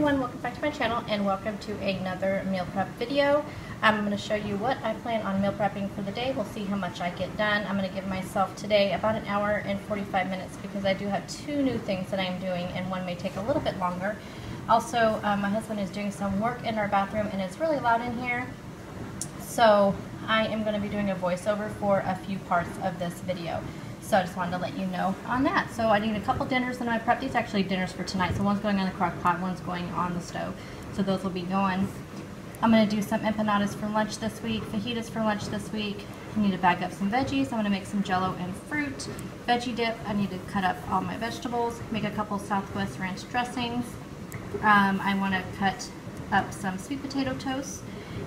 everyone, welcome back to my channel and welcome to another meal prep video. I'm going to show you what I plan on meal prepping for the day. We'll see how much I get done. I'm going to give myself today about an hour and 45 minutes because I do have two new things that I'm doing and one may take a little bit longer. Also, my husband is doing some work in our bathroom and it's really loud in here. So I am going to be doing a voiceover for a few parts of this video. So I just wanted to let you know on that. So I need a couple dinners and I prep these actually dinners for tonight. So one's going on the crock pot, one's going on the stove. So those will be going. I'm going to do some empanadas for lunch this week, fajitas for lunch this week. I need to bag up some veggies. I'm going to make some jello and fruit. Veggie dip, I need to cut up all my vegetables, make a couple Southwest ranch dressings. I want to cut up some sweet potato toast.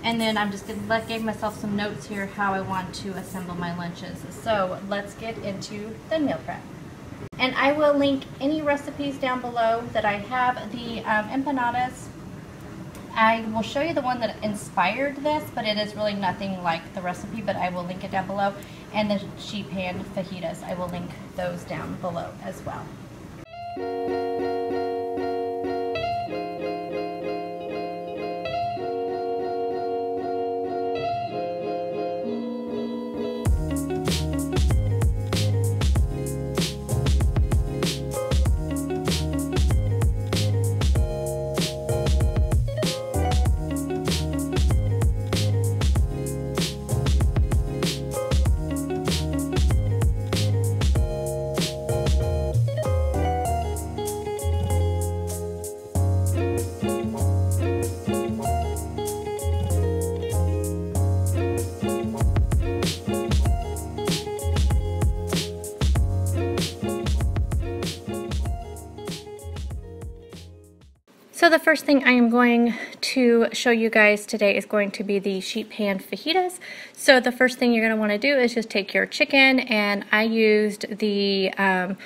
And then I'm just going to give myself some notes here how I want to assemble my lunches. So let's get into the meal prep. And I will link any recipes down below that I have. The empanadas, I will show you the one that inspired this, but it is really nothing like the recipe, but I will link it down below. And the sheet pan fajitas, I will link those down below as well. So the first thing I am going to show you guys today is going to be the sheet pan fajitas. So the first thing you're going to want to do is just take your chicken, and I used the Kroger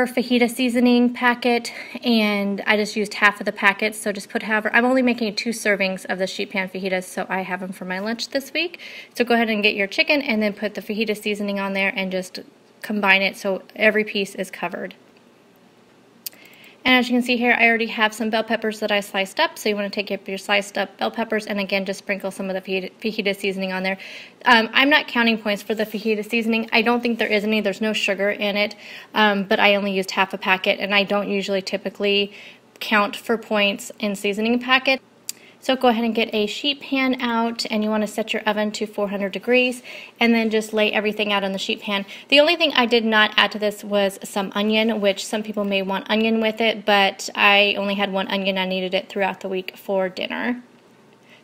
fajita seasoning packet, and I just used half of the packet. So just put however, I'm only making 2 servings of the sheet pan fajitas, so I have them for my lunch this week. So go ahead and get your chicken and then put the fajita seasoning on there and just combine it so every piece is covered. And as you can see here, I already have some bell peppers that I sliced up. So you want to take your sliced up bell peppers and again just sprinkle some of the fajita seasoning on there. I'm not counting points for the fajita seasoning. I don't think there is any. There's no sugar in it, but I only used half a packet, and I don't usually typically count for points in seasoning packets. So go ahead and get a sheet pan out, and you want to set your oven to 400 degrees and then just lay everything out on the sheet pan. The only thing I did not add to this was some onion, which some people may want onion with it, but I only had 1 onion. I needed it throughout the week for dinner.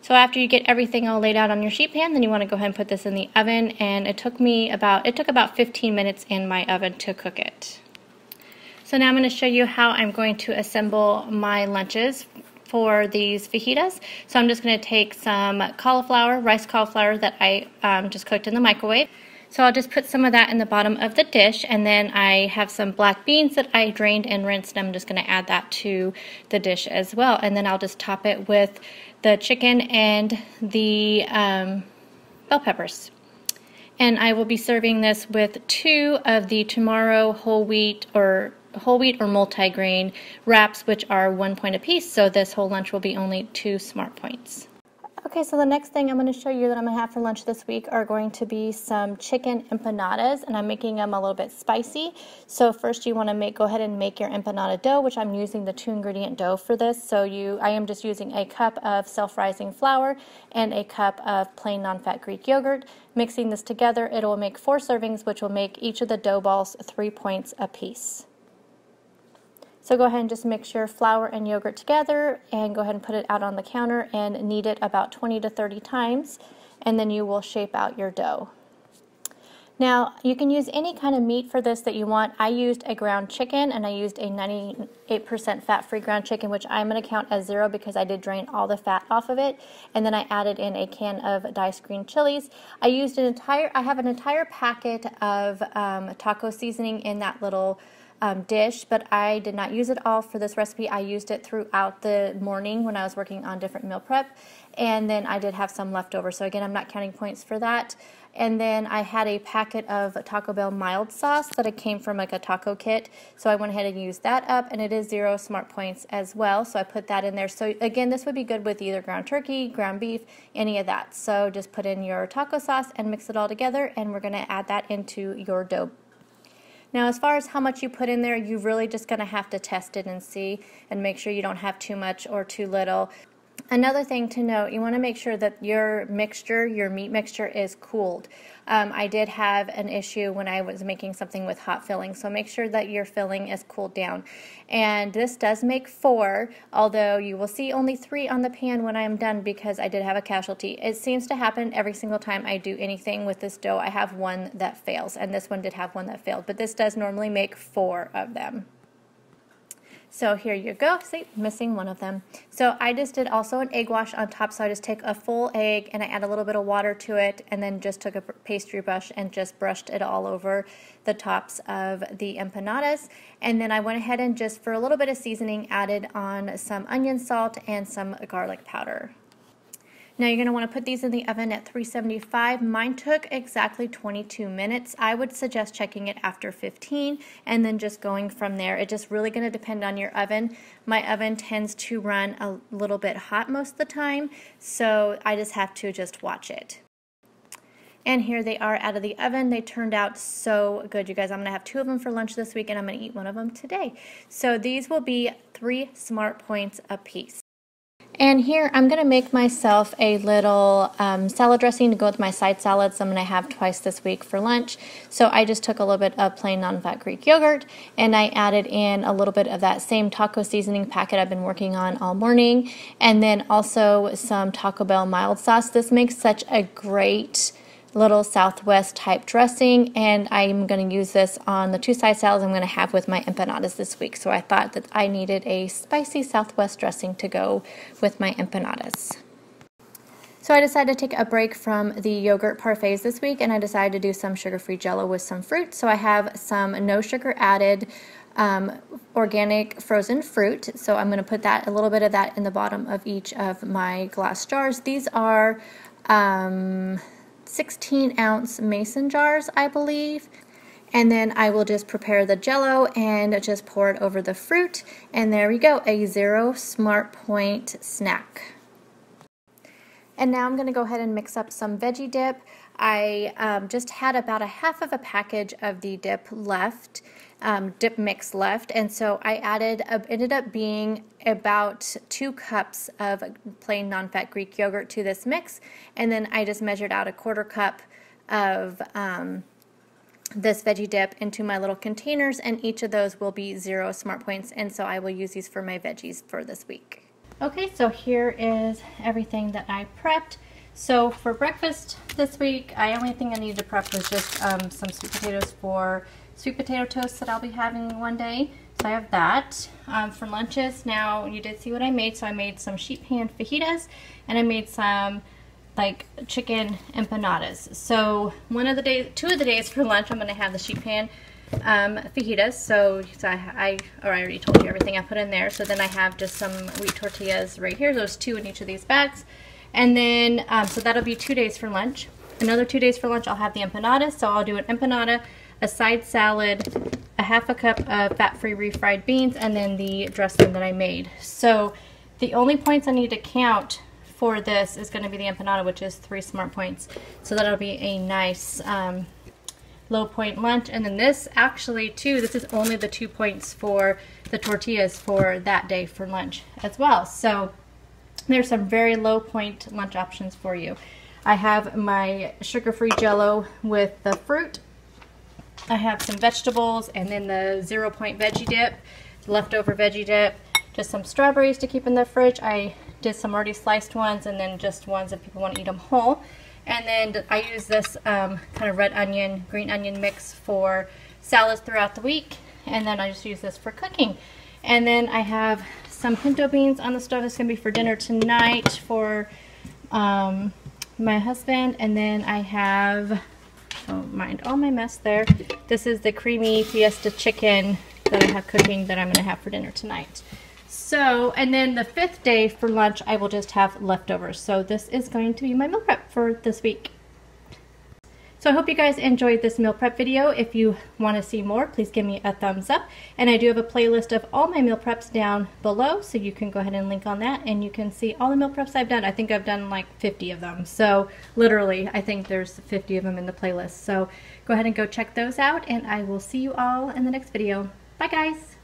So after you get everything all laid out on your sheet pan, then you want to go ahead and put this in the oven, and it took about 15 minutes in my oven to cook it. So now I'm going to show you how I'm going to assemble my lunches for these fajitas. So I'm just going to take some cauliflower, rice cauliflower that I just cooked in the microwave. So I'll just put some of that in the bottom of the dish, and then I have some black beans that I drained and rinsed, and I'm just going to add that to the dish as well. And then I'll just top it with the chicken and the bell peppers. And I will be serving this with 2 of the Tomorrow whole wheat or multi-grain wraps, which are 1 point apiece, so this whole lunch will be only 2 smart points. Okay, so the next thing I'm going to show you that I'm going to have for lunch this week are going to be some chicken empanadas, and I'm making them a little bit spicy. So first you want to go ahead and make your empanada dough, which I'm using the 2-ingredient dough for this. So I am just using a cup of self-rising flour and a cup of plain non-fat Greek yogurt. Mixing this together, it will make 4 servings, which will make each of the dough balls 3 points apiece. So go ahead and just mix your flour and yogurt together and go ahead and put it out on the counter and knead it about 20 to 30 times, and then you will shape out your dough. Now you can use any kind of meat for this that you want. I used a ground chicken, and I used a 98% fat-free ground chicken, which I'm going to count as 0 because I did drain all the fat off of it. And then I added in a can of diced green chilies. I used I have an entire packet of taco seasoning in that little dish, but I did not use it all for this recipe. I used it throughout the morning when I was working on different meal prep, and then I did have some left over. So again, I'm not counting points for that. And then I had a packet of Taco Bell mild sauce that it came from like a taco kit. So I went ahead and used that up, and it is 0 smart points as well. So I put that in there. So again, this would be good with either ground turkey, ground beef, any of that. So just put in your taco sauce and mix it all together, and we're gonna add that into your dough. Now, as far as how much you put in there, you're really just gonna have to test it and see and make sure you don't have too much or too little. Another thing to note, you want to make sure that your mixture, your meat mixture, is cooled. I did have an issue when I was making something with hot filling, so make sure that your filling is cooled down. And this does make 4, although you will see only 3 on the pan when I am done because I did have a casualty. It seems to happen every single time I do anything with this dough. I have one that fails, and this one did have one that failed, but this does normally make 4 of them. So here you go. See, missing one of them. So I just did also an egg wash on top. So I just take a full egg and I add a little bit of water to it, and then just took a pastry brush and just brushed it all over the tops of the empanadas. And then I went ahead and just for a little bit of seasoning added on some onion salt and some garlic powder. Now you're going to want to put these in the oven at 375. Mine took exactly 22 minutes. I would suggest checking it after 15 and then just going from there. It's just really going to depend on your oven. My oven tends to run a little bit hot most of the time, so I just have to just watch it. And here they are out of the oven. They turned out so good, you guys. I'm going to have 2 of them for lunch this week, and I'm going to eat one of them today. So these will be 3 smart points apiece. And here I'm going to make myself a little salad dressing to go with my side salads I'm going to have twice this week for lunch. So I just took a little bit of plain non-fat Greek yogurt, and I added in a little bit of that same taco seasoning packet I've been working on all morning, and then also some Taco Bell mild sauce. This makes such a great little Southwest type dressing, and I'm going to use this on the 2 side salads I'm going to have with my empanadas this week. So I thought that I needed a spicy Southwest dressing to go with my empanadas. So I decided to take a break from the yogurt parfaits this week, and I decided to do some sugar-free Jell-O with some fruit. So I have some no sugar added organic frozen fruit. So I'm going to put that, a little bit of that in the bottom of each of my glass jars. These are 16-ounce mason jars, I believe. And then I will just prepare the Jell-O and just pour it over the fruit. And there we go, a 0 smart point snack. And now I'm going to go ahead and mix up some veggie dip. I just had about a half of a package of the dip left, dip mix left, and so I added, ended up being about 2 cups of plain non-fat Greek yogurt to this mix, and then I just measured out a 1/4 cup of this veggie dip into my little containers, and each of those will be 0 smart points, and so I will use these for my veggies for this week. Okay, so here is everything that I prepped. So for breakfast this week, the only thing I needed to prep was just some sweet potatoes for sweet potato toast that I'll be having one day. So I have that. For lunches, now you did see what I made. So I made some sheet pan fajitas, and I made some like chicken empanadas. So 2 of the days for lunch, I'm going to have the sheet pan fajitas. So I already told you everything I put in there. So then I have just some wheat tortillas right here. There's 2 in each of these bags. And then, so that'll be 2 days for lunch. Another 2 days for lunch, I'll have the empanadas. So I'll do an empanada, a side salad, a half a cup of fat-free refried beans, and then the dressing that I made. So the only points I need to count for this is going to be the empanada, which is 3 smart points. So that'll be a nice low point lunch. And then this actually too, this is only the 2 points for the tortillas for that day for lunch as well. So there's some very low point lunch options for you. I have my sugar-free Jell-O with the fruit. I have some vegetables, and then the 0 point veggie dip, leftover veggie dip, just some strawberries to keep in the fridge. I did some already sliced ones, and then just ones if people want to eat them whole. And then I use this kind of red onion, green onion mix for salads throughout the week, and then I just use this for cooking. And then I have some pinto beans on the stove. It's going to be for dinner tonight for my husband. And then I have, don't mind all my mess there, this is the creamy fiesta chicken that I have cooking that I'm going to have for dinner tonight. So, and then the 5th day for lunch, I will just have leftovers. So this is going to be my meal prep for this week. So I hope you guys enjoyed this meal prep video. If you want to see more, please give me a thumbs up. And I do have a playlist of all my meal preps down below, so you can go ahead and link on that and you can see all the meal preps I've done. I think I've done like 50 of them. So literally, I think there's 50 of them in the playlist. So go ahead and go check those out, and I will see you all in the next video. Bye guys!